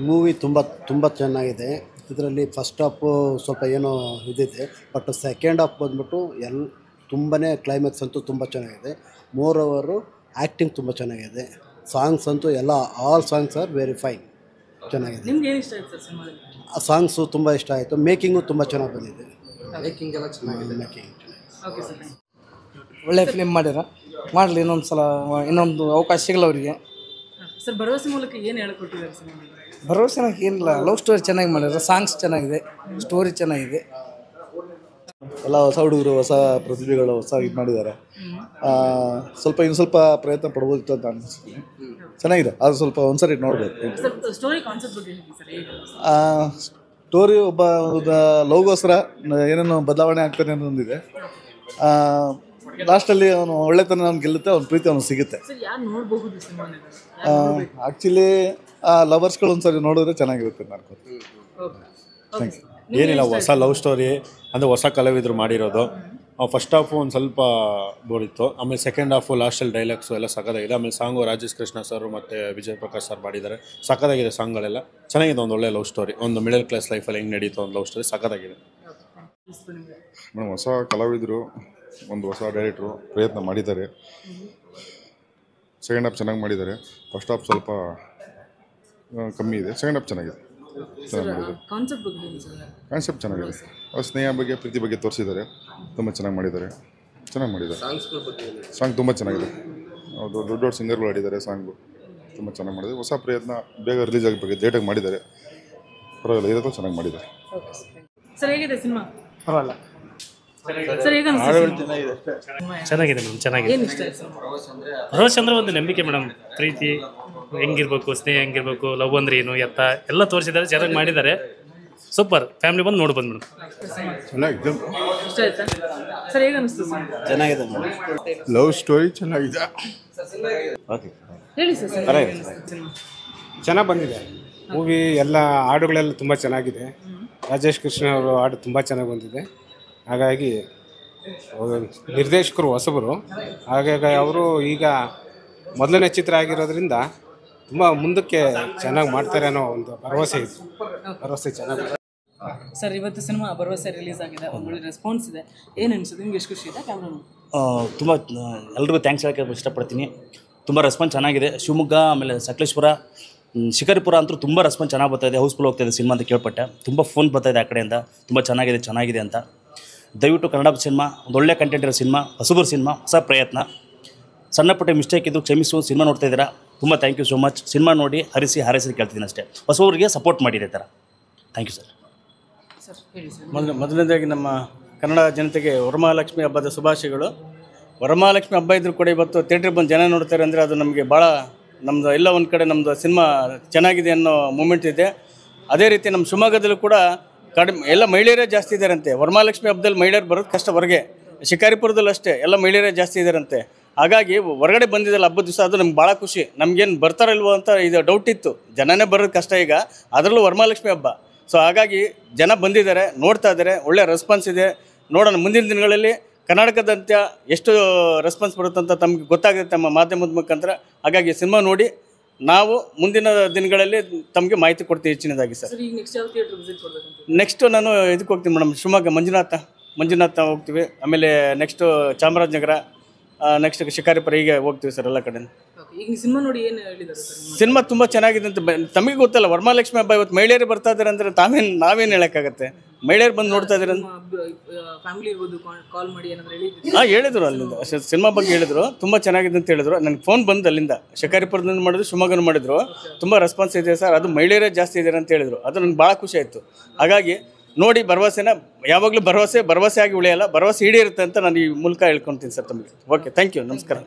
Movie ತುಂಬ ಚೆನ್ನಾಗಿದೆ. ಇದರಲ್ಲಿ ಫಸ್ಟ್ ಹಾಫು ಸ್ವಲ್ಪ ಏನೋ ಇದಿದೆ, ಬಟ್ ಸೆಕೆಂಡ್ ಹಾಫ್ ಬಂದ್ಬಿಟ್ಟು ತುಂಬಾ ಕ್ಲೈಮ್ಯಾಕ್ಸ್ ಅಂತೂ ತುಂಬ ಚೆನ್ನಾಗಿದೆ. ಮೋರ್ ಓವರು ಆ್ಯಕ್ಟಿಂಗ್ ತುಂಬ ಚೆನ್ನಾಗಿದೆ. ಸಾಂಗ್ಸ್ ಅಂತೂ all songs are very fine, ಚೆನ್ನಾಗಿದೆ. ನಿಮ್ಗೆ ಏನು ಇಷ್ಟ ಆಯ್ತು ಸರ್ ಸಿನಿಮಾದಲ್ಲಿ? ಆ ಸಾಂಗ್ಸು ತುಂಬ ಇಷ್ಟ ಆಯಿತು. ಮೇಕಿಂಗು ತುಂಬ ಚೆನ್ನಾಗಿ ಬಂದಿದೆ. ಮೇಕಿಂಗ್ ಎಲ್ಲ ಚೆನ್ನಾಗಿದೆ. Making okay sir. ಒಳ್ಳೆ ಫಿಲ್ಮ್ ಮಾಡಲಿ ಇನ್ನೊಂದು ಅವಕಾಶ ಸಿಗಲ್ಲ ಅವರಿಗೆ. ಸರ್ ಭರವಸೆ ಮೂಲಕ ಏನು ಹೇಳ್ಕೊಟ್ಟಿದ್ದಾರೆ ಸಿನಿಮಾದಲ್ಲಿ? ಭರವಸೆ ಏನಿಲ್ಲ, ಲವ್ ಸ್ಟೋರಿ ಚೆನ್ನಾಗಿ ಮಾಡಿದ್ರು, ಸಾಂಗ್ಸ್ ಚೆನ್ನಾಗಿದೆ, ಸ್ಟೋರಿ ಚೆನ್ನಾಗಿದೆ. ಎಲ್ಲ ಹೊಸ ಹುಡುಗರು, ಹೊಸ ಪ್ರತಿಭೆಗಳು ಹೊಸ ಇದು ಮಾಡಿದ್ದಾರೆ. ಇನ್ನು ಸ್ವಲ್ಪ ಪ್ರಯತ್ನ ಪಡ್ಬೋದಿತ್ತು ಅಂತ ಅನಿಸ್ತೀನಿ. ಚೆನ್ನಾಗಿದೆ, ಅದು ಸ್ವಲ್ಪ ಒಂದ್ಸರಿ ನೋಡ್ಬೇಕು. ಸ್ಟೋರಿ ಕಾನ್ಸೆಪ್ಟ್ ಬಗ್ಗೆ ಹೇಳಿ ಸರ್, ಹೇಗೆ? ಸ್ಟೋರಿ ಒಬ್ಬ ಲವ್ಗೋಸ್ಕರ ಏನೇನೋ ಬದಲಾವಣೆ ಆಗ್ತಾನೆ ಅನ್ನೋದಿದೆ. ಲಾಸ್ಟಲ್ಲಿ ಅವನು ಒಳ್ಳೆತನ ಅವ್ನು ಗೆಲ್ಲುತ್ತೆ, ಅವ್ನ ಪ್ರೀತಿ ಅವ್ನು ಸಿಗುತ್ತೆ. ಸರ್ ಯಾರು ನೋಡಬಹುದು ಸಿನಿಮಾನ? ಆ್ಯಕ್ಚುಲಿ ಆ ಲವರ್ಸ್ಗಳು ಒಂದ್ಸರಿ ನೋಡಿದ್ರೆ ಚೆನ್ನಾಗಿರುತ್ತೆ ಅನ್ಕೋತೀನಿ. ಥ್ಯಾಂಕ್ಸ್. ಏನಿಲ್ಲ, ಹೊಸ ಲವ್ ಸ್ಟೋರಿ ಅಂದರೆ ಹೊಸ ಕಲಾವಿದರು ಮಾಡಿರೋದು. ಫಸ್ಟ್ ಹಾಫು ಒಂದು ಸ್ವಲ್ಪ ಬೋರ್ ಇತ್ತು, ಆಮೇಲೆ ಸೆಕೆಂಡ್ ಹಾಫು ಲಾಸ್ಟಲ್ಲಿ ಡೈಲಾಗ್ಸು ಎಲ್ಲ ಸಖತ್ತಾಗಿದೆ. ಆಮೇಲೆ ಸಾಂಗು ರಾಜೇಶ್ ಕೃಷ್ಣ ಸರ್ ಮತ್ತು ವಿಜಯ್ ಪ್ರಕಾಶ್ ಸರ್ ಮಾಡಿದ್ದಾರೆ. ಸಖತ್ತಾಗಿದೆ ಸಾಂಗ್ಗಳೆಲ್ಲ, ಚೆನ್ನಾಗಿದೆ. ಒಂದು ಒಳ್ಳೆ ಲವ್ ಸ್ಟೋರಿ, ಒಂದು ಮಿಡಲ್ ಕ್ಲಾಸ್ ಲೈಫಲ್ಲಿ ಹೆಂಗೆ ನಡೀತು ಒಂದು ಲವ್ ಸ್ಟೋರಿ ಸಖತ್ತಾಗಿದೆ. ಮೇಡಮ್, ಹೊಸ ಕಲಾವಿದರು, ಒಂದು ಹೊಸ ಡೈರೆಕ್ಟ್ರು ಪ್ರಯತ್ನ ಮಾಡಿದ್ದಾರೆ. ಸೆಕೆಂಡ್ ಹಾಫ್ ಚೆನ್ನಾಗಿ ಮಾಡಿದ್ದಾರೆ. ಫಸ್ಟ್ ಹಾಫ್ ಸ್ವಲ್ಪ ಕಮ್ಮಿ ಇದೆ, ಸೆಕೆಂಡ್ ಹಾಫ್ ಚೆನ್ನಾಗಿದೆ. ಕಾನ್ಸೆಪ್ಟ್ ಚೆನ್ನಾಗಿದೆ. ಸ್ನೇಹ ಬಗ್ಗೆ, ಪ್ರೀತಿ ಬಗ್ಗೆ ತೋರಿಸಿದ್ದಾರೆ. ತುಂಬ ಚೆನ್ನಾಗಿ ಮಾಡಿದ್ದಾರೆ. ಸಾಂಗ್ ತುಂಬ ಚೆನ್ನಾಗಿದೆ. ದೊಡ್ಡ ಸಿಂಗರ್ಗಳು ಆಡಿದ್ದಾರೆ. ಸಾಂಗು ತುಂಬ ಚೆನ್ನಾಗಿ ಮಾಡಿದ್ದಾರೆ. ಹೊಸ ಪ್ರಯತ್ನ, ಬೇಗ ರಿಲೀಸ್ ಆಗಬೇಕು, ಡೇಟಾಗಿ ಮಾಡಿದ್ದಾರೆ. ಪರವಾಗಿಲ್ಲ, ಇರೋದು ಚೆನ್ನಾಗಿ ಮಾಡಿದ್ದಾರೆ. ಸರ್ ಹೇಗಿದೆ ಸಿನಿಮಾ? ಪರವಾಗಿಲ್ಲ, ಸರ್ ಹೇಗೆ ಚೆನ್ನಾಗಿದೆ ಮೇಡಮ್, ಚೆನ್ನಾಗಿದೆ. ಏನು ಇಷ್ಟ ಆಯ್ತು? ಭರವಸೆ ಅಂದರೆ ಒಂದು ನಂಬಿಕೆ ಮೇಡಮ್. ಪ್ರೀತಿ ಹೆಂಗಿರ್ಬೇಕು, ಸ್ನೇಹ ಹೆಂಗಿರ್ಬೇಕು, ಲವ್ ಅಂದ್ರೆ ಏನು ಎತ್ತ ಎಲ್ಲ ತೋರಿಸಿದ್ದಾರೆ, ಚೆನ್ನಾಗಿ ಮಾಡಿದ್ದಾರೆ. ಸೂಪರ್, ಫ್ಯಾಮಿಲಿ ಬಂದು ನೋಡ್ಬೋದು ಮೇಡಮ್. ಚೆನ್ನಾಗಿದೆ. ಇಷ್ಟ ಆಯ್ತಾ ಸರ್? ಹೇಗೆ ಅನಿಸ್ತು? ಚೆನ್ನಾಗಿದೆ. ಲವ್ ಸ್ಟೋರಿ ಚೆನ್ನಾಗಿದೆ. ಹೇಳಿ ಸರ್. ಚೆನ್ನಾಗಿ ಬಂದಿದೆ ಮೂವಿ. ಎಲ್ಲ ಹಾಡುಗಳೆಲ್ಲ ತುಂಬ ಚೆನ್ನಾಗಿದೆ. ರಾಜೇಶ್ ಕೃಷ್ಣ ಅವರು ಹಾಡು ತುಂಬ ಚೆನ್ನಾಗಿ ಬಂದಿದೆ. ಹಾಗಾಗಿ ನಿರ್ದೇಶಕರು ಹೊಸಬರು, ಹಾಗಾಗಿ ಅವರು ಈಗ ಮೊದಲನೇ ಚಿತ್ರ ಆಗಿರೋದ್ರಿಂದ ತುಂಬ ಮುಂದಕ್ಕೆ ಚೆನ್ನಾಗಿ ಮಾಡ್ತಾರೆ ಅನ್ನೋ ಒಂದು ಭರವಸೆ ಚೆನ್ನಾಗಿದೆ. ಸರ್ ಇವತ್ತು ಸಿನಿಮಾ ಭರವಸೆ ರಿಲೀಸ್ ಆಗಿದೆ, ಒಂದು ಒಳ್ಳೆ ರೆಸ್ಪಾನ್ಸ್ ಇದೆ. ಏನು ಅನಿಸುತ್ತೆ ನಿಮ್ಗೆ? ಎಷ್ಟು ಖುಷಿ ಇದೆ? ಕ್ಯಾಮ್ರಾ ತುಂಬ ಎಲ್ರಿಗೂ ಥ್ಯಾಂಕ್ಸ್ ಹೇಳೋಕ್ಕೆ ಇಷ್ಟಪಡ್ತೀನಿ. ತುಂಬ ರೆಸ್ಪಾನ್ಸ್ ಚೆನ್ನಾಗಿದೆ. ಶಿವಮೊಗ್ಗ, ಆಮೇಲೆ ಸಕಲೇಶ್ಪುರ, ಶಿಕಾರಿಪುರ ಅಂತೂ ತುಂಬ ರೆಸ್ಪಾನ್ಸ್ ಚೆನ್ನಾಗಿ ಬರ್ತಾಯಿದೆ. ಹೌಸ್ಫುಲ್ ಹೋಗ್ತಾಯಿದೆ ಸಿನಿಮಾ ಅಂತ ಕೇಳ್ಪಟ್ಟೆ. ತುಂಬ ಫೋನ್ ಬರ್ತಾಯಿದೆ ಆ ಕಡೆಯಿಂದ, ತುಂಬ ಚೆನ್ನಾಗಿದೆ ಅಂತ. ದಯವಿಟ್ಟು ಕನ್ನಡ ಸಿನಿಮಾ, ಒಂದು ಒಳ್ಳೆ ಕಂಟೆಂಟ್ ಇರೋ ಸಿನಿಮಾ, ಹೊಸಬರು ಸಿನಿಮಾ, ಹೊಸ ಪ್ರಯತ್ನ. ಸಣ್ಣ ಪುಟ್ಟ ಮಿಸ್ಟೇಕ್ ಇದ್ದು ಕ್ಷಮಿಸು. ಸಿನಿಮಾ ನೋಡ್ತಾ ಇದ್ದೀರಾ, ತುಂಬ thank you so much. Cinema ನೋಡಿ ಹಾರೈಸಿ ಕೇಳ್ತಿದ್ದೀನಿ ಅಷ್ಟೇ. ಹೊಸಬರಿಗೆ ಸಪೋರ್ಟ್ ಮಾಡಿದೆ ಥರ. Thank you sir. ಮೊದಲನೇದಾಗಿ ನಮ್ಮ ಕನ್ನಡ ಜನತೆಗೆ ವರಮಹಾಲಕ್ಷ್ಮಿ ಹಬ್ಬದ ಶುಭಾಶಯಗಳು. ವರಮಹಾಲಕ್ಷ್ಮಿ ಹಬ್ಬ ಇದ್ರೂ ಕೂಡ ಇವತ್ತು ಥಿಯೇಟ್ರಿಗೆ ಬಂದು ಜನ ನೋಡ್ತಾರೆ ಅಂದರೆ ಅದು ನಮಗೆ ಭಾಳ, ನಮ್ಮದು ಎಲ್ಲ ಒಂದು ಕಡೆ ನಮ್ಮದು ಸಿನಿಮಾ ಚೆನ್ನಾಗಿದೆ ಅನ್ನೋ ಮೂಮೆಂಟ್ ಇದೆ. ಅದೇ ರೀತಿ ನಮ್ಮ ಶಿವಮೊಗ್ಗದಲ್ಲೂ ಕೂಡ ಕಡಿಮೆ ಎಲ್ಲ ಮಹಿಳೆಯರೇ ಜಾಸ್ತಿ ಇದ್ದಾರಂತೆ. ವರಮಹಾಲಕ್ಷ್ಮಿ ಹಬ್ಬದಲ್ಲಿ ಮಹಿಳೆಯರು ಬರೋದು ಕಷ್ಟ ಹೊರಗೆ. ಶಿಕಾರಿಪುರದಲ್ಲೂ ಅಷ್ಟೇ ಎಲ್ಲ ಮಹಿಳೆಯರೇ ಜಾಸ್ತಿ ಇದ್ದಾರಂತೆ. ಹಾಗಾಗಿ ಹೊರಗಡೆ ಬಂದಿದ್ದಲ್ಲ ಹಬ್ಬದ ದಿವಸ, ಅದು ನಮ್ಗೆ ಭಾಳ ಖುಷಿ. ನಮಗೇನು ಬರ್ತಾರಲ್ವೋ ಅಂತ ಇದು ಡೌಟ್ ಇತ್ತು. ಜನನೇ ಬರೋದು ಕಷ್ಟ ಈಗ, ಅದರಲ್ಲೂ ವರಮಹಾಲಕ್ಷ್ಮಿ ಹಬ್ಬ. ಸೊ ಹಾಗಾಗಿ ಜನ ಬಂದಿದ್ದಾರೆ, ನೋಡ್ತಾ ಇದ್ದಾರೆ, ಒಳ್ಳೆ ರೆಸ್ಪಾನ್ಸ್ ಇದೆ. ನೋಡೋಣ ಮುಂದಿನ ದಿನಗಳಲ್ಲಿ ಕರ್ನಾಟಕದಂತ್ಯ ಎಷ್ಟು ರೆಸ್ಪಾನ್ಸ್ ಬರುತ್ತಂತ ತಮಗೆ ಗೊತ್ತಾಗುತ್ತೆ ನಮ್ಮ ಮಾಧ್ಯಮದ ಮುಖಾಂತರ. ಹಾಗಾಗಿ ಸಿನಿಮಾ ನೋಡಿ ನಾವು ಮುಂದಿನ ದಿನಗಳಲ್ಲಿ ತಮಗೆ ಮಾಹಿತಿ ಕೊಡ್ತೀವಿ ಹೆಚ್ಚಿನದಾಗಿ ಸರ್. ನೆಕ್ಸ್ಟ್ ನಾನು ಇದಕ್ಕೆ ಹೋಗ್ತೀನಿ ಮೇಡಮ್, ಶಿವಮೊಗ್ಗ ಮಂಜುನಾಥ ಹೋಗ್ತೀವಿ. ಆಮೇಲೆ ನೆಕ್ಸ್ಟು ಚಾಮರಾಜನಗರ, ನೆಕ್ಸ್ಟ್ ಶಿಕಾರಿಪುರ, ಹೀಗೆ ಹೋಗ್ತೀವಿ ಸರ್ ಎಲ್ಲ ಕಡೆ. ಸಿನಿಮಾ ತುಂಬ ಚೆನ್ನಾಗಿದೆ ಅಂತ ತಮಗೆ ಗೊತ್ತಲ್ಲ. ವರಮಹಾಲಕ್ಷ್ಮಿ ಹಬ್ಬ ಇವತ್ತು ಮಹಿಳೆಯರು ಬರ್ತಾ ಇದ್ದಾರೆ ಅಂದರೆ ನಾವೇನು ಹೇಳೋಕ್ಕಾಗತ್ತೆ? ಮಹಿಳೆಯರು ಬಂದು ನೋಡ್ತಾ ಇದ್ದಾರೆ. ಹೇಳಿದ್ರು ಅಲ್ಲಿಂದ ಸಿನಿಮಾ ಬಗ್ಗೆ ಹೇಳಿದ್ರು, ತುಂಬ ಚೆನ್ನಾಗಿದೆ ಅಂತ ಹೇಳಿದ್ರು. ನನಗೆ ಫೋನ್ ಬಂದು ಅಲ್ಲಿಂದ ಶಿಕಾರಿಪುರದಿಂದ ಮಾಡಿದ್ರು, ಶಿವಮೊಗ್ಗನ ಮಾಡಿದ್ರು. ತುಂಬ ರೆಸ್ಪಾನ್ಸ್ ಇದೆ ಸರ್, ಅದು ಮಹಿಳೆಯರೇ ಜಾಸ್ತಿ ಇದ್ದಾರೆ ಅಂತ ಹೇಳಿದ್ರು. ಅದು ನನಗೆ ಭಾಳ ಖುಷಿ ಆಯಿತು. ಹಾಗಾಗಿ ನೋಡಿ, ಭರವಸೆನ ಯಾವಾಗಲೂ ಭರವಸೆ ಆಗಿ ಉಳಿಯಲ್ಲ, ಭರವಸೆ ಈಡೇರುತ್ತೆ ಅಂತ ನಾನು ಈ ಮೂಲಕ ಹೇಳ್ಕೊತೀನಿ ಸರ್ ತಮಗೆ. ಓಕೆ, ಥ್ಯಾಂಕ್ ಯು, ನಮಸ್ಕಾರ.